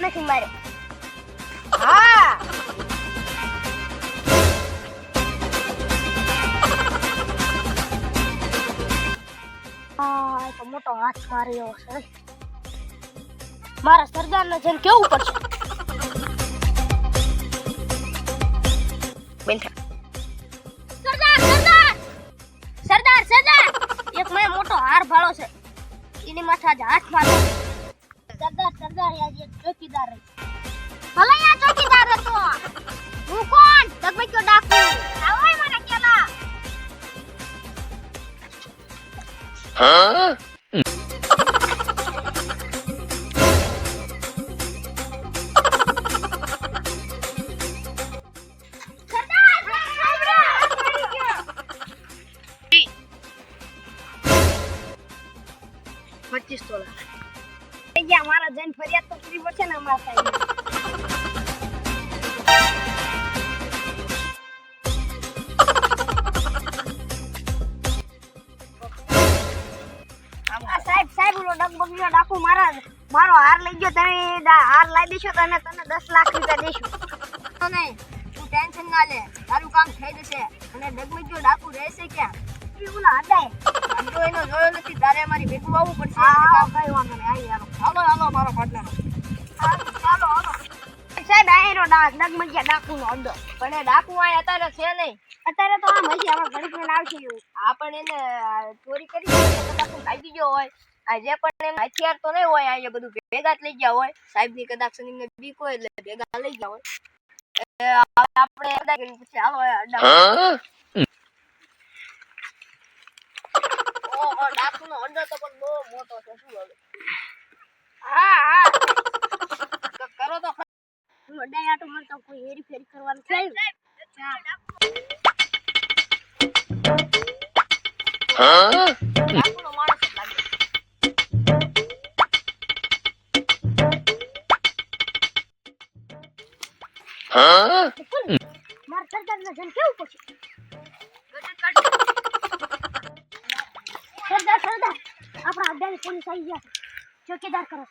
નથી માર્યો. હા આ તો મોટો હાથ માર્યો છે. મારા સરદારને જઈને કેવું પડશે. સરદાર સરદાર સરદાર સરદાર એક મેં મોટો હાર ભાળો છે. એની માથે આજે હાથ માર્યો. સરદાર સરદાર આજે એક ચોકીદાર રહી. ભલે આ ચોકીદાર હતો. હું કોણ? ડગમગ્યો ડાકુ. આવો મને કેલા. મારા જૈન ફરિયાદ તો પૂરી પડશે ને અમારા સાહેબ. સાહેબ સાહેબ ઓલો ડગબગીયો ડાકુ મારો હાર લઈ ગયો. તમે હાર લાવી દેશો તો અમે તને 10 લાખ રૂપિયા દેશું. નહીં તું ટેન્શન ના લે, તારું કામ થઈ જશે. અને ડગબગીયો ડાકુ રહેશે ક્યાં? ઓલા હડાય તો એનો જોયો નથી. તારે અમારી ભેગું આવવું પડશે. કામ કઈ વાંધો નહીં. આવી હાલો હાલો મારો પાર્ટનર. ચાલો હાલો સાહેબ. આયરો ડગમગીયા ડાકુનો અડ્ડો. પણ એ ડાકુ આ અત્યારે છે નહીં. અત્યારે તો આમ હજી આમાં ઘડીક ને આવશે. આ પણ એને ચોરી કરી કદાચ ભાગી ગયો હોય. આ જે પણ એમ હથિયાર તો નહીં હોય. આ બધું ભેગા જ લઈ ગયા હોય. સાહેબ ની કદાચ સનીને બીક હોય એટલે ભેગા લઈ ગયા હોય. આપણે અડા કરી પછી હાલો અડા. ઓહો ડાકુનો અડ્ડો તો પણ બહુ મોટો છે. શું હવે? હા હા કરો તો હું અડાય આટો મારતા કોઈ હેરી ફેરી કરવાનું છે. ડાકુનો માણસ જ લાગે. મારા સરદારને જન કેવું પડશે. સરદાર સરદાર આપણા અડ્ડાની પોલીસ આવી ગયા. ચોકીદાર કરો.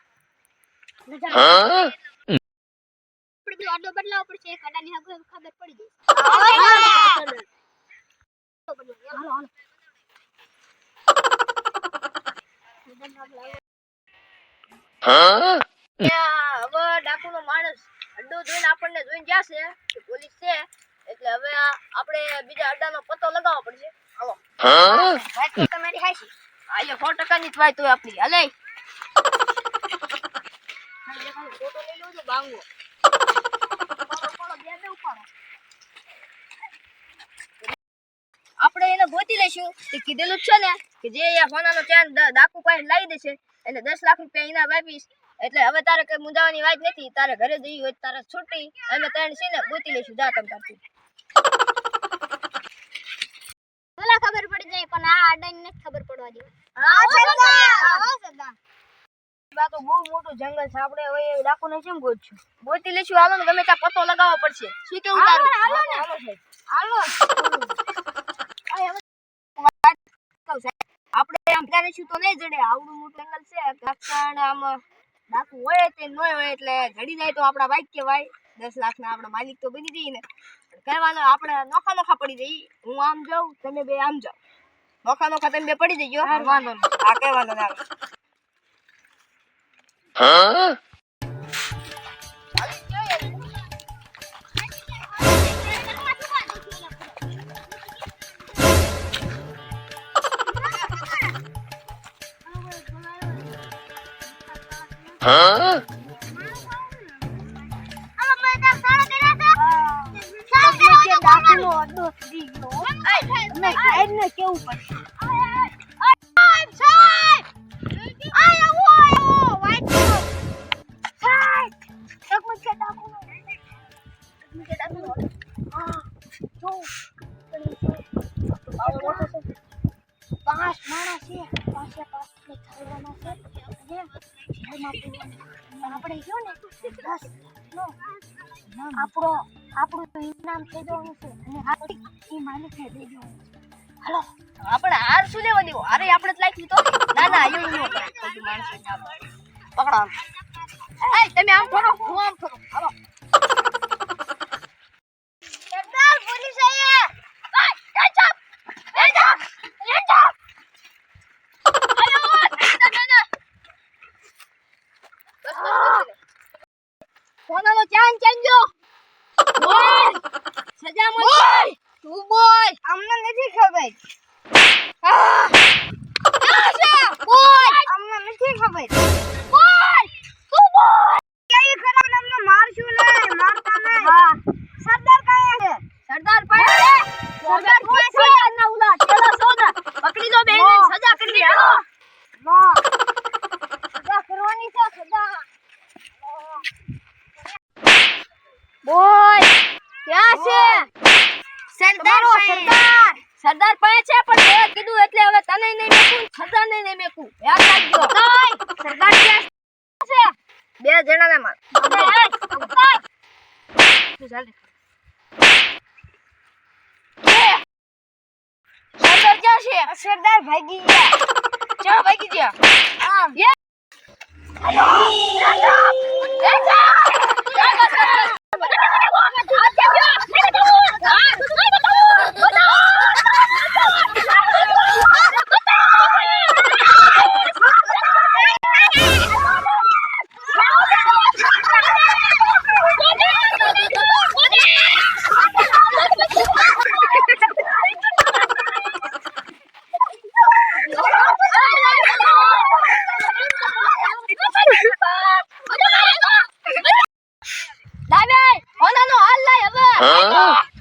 આપણે અડ્ડો બદલાવો પડશે. એક અડાની ખબર પડી ગઈ. હાલો હાલો હવે ડાકુનો માણસ અડ્ડો જોઈને આપણને જોઈને જશે કે પોલીસ છે. એટલે હવે આપણે બીજા અડ્ડાનો પતો લગાવવો પડશે. હાલો વાત તો તમારી હાચી. આયો 100% ની જ વાત હોય આપણી. હાલે ફોટો લઈ લેજો બાંગો. આપણે એને ગોતી લઈશું. તે કીધેલું છે ને કે જે સોનાનો ચેન ડાકુ પાસે લાવી દેશે એને 10 લાખ રૂપિયા ઇનામ આપીશ. એટલે હવે તારે કઈ મુંજાવાની વાત નથી. તારે ઘરે જઈ હોય તારે છૂટી અમે ત્રણ છે ને ગોતી લઈશું. જા તમ તારથી ભલા ખબર પડી જાય પણ આ આડાને નથી ખબર પડવા દે. હા સરદાર આ તો બહુ મોટું જંગલ છે. આપણે હવે ડાકુને કેમ ગોતશું? ગોતી લઈશું. હાલો ને ગમે ત્યાં પતો લગાવવો પડશે. શું કેવું તારું? હાલો ને હાલો આપણે આમ કરીશું તો નહીં જડે. આવડું મોટું જંગલ છે. કાકણ આમ ડાકુ હોય તે ન હોય એટલે ઘડી જાય તો આપણા વાઈક કહેવાય. 10 લાખના આપણા માલિક તો બની જઈએ ને. કહેવાનું આપણે નોખા નોખા પડી જઈએ. હું આમ જાઉં તમે બે આમ જાઓ. નોખા નોખા તમે બે પડી જજો. વાંધો નહીં. આ કહેવાનો ના કેવું પડશે. પાંચ માણસ છે. પાંચે પાંચ ખાવાના છે. આપણે જો ને 10 નો આપણું ઇનામ થઈ જવાનું છે. અને આ માલિકને દઈ દેવાનું છે. હાલો આપણે હાર શું લેવા દેવો? અરે આપણે જ લાગી તો ના ના એવું ન કરાય. માણસ પકડો એ તમે આમ ફરો હું આમ ફરો હાલો સરદાર પોલીસ આયા સોનાનો ચાન ચાંજો બોલ સજા મળશે તું બોલ અમને નથી ખબર બોલ અમને નથી ખબર બોલ તું બોલ કઈ ખરાબ અમને મારશું ને મારતા નહીં હા સરદાર કયા છે સરદાર પાસે સરદાર પાસે ના ઉલા ચેલા સોના પકડી દો બેન સજા કરી હાલો ના સજા કરવાની છે સજા બોલ ક્યાં છે સરદાર તમારો સરદાર પાસે છે પણ મેં કીધું એટલે હવે તને નહીં મેકું સરદારને નહીં મેકું યાદ રાખજો સરદાર ક્યાં છે બે જણાને માર સરદાર ક્યાં છે સરદાર ભાગી ગયા ક્યાં ભાગી ગયા આમ લાવે ઓનાનો હાલ લાય હવે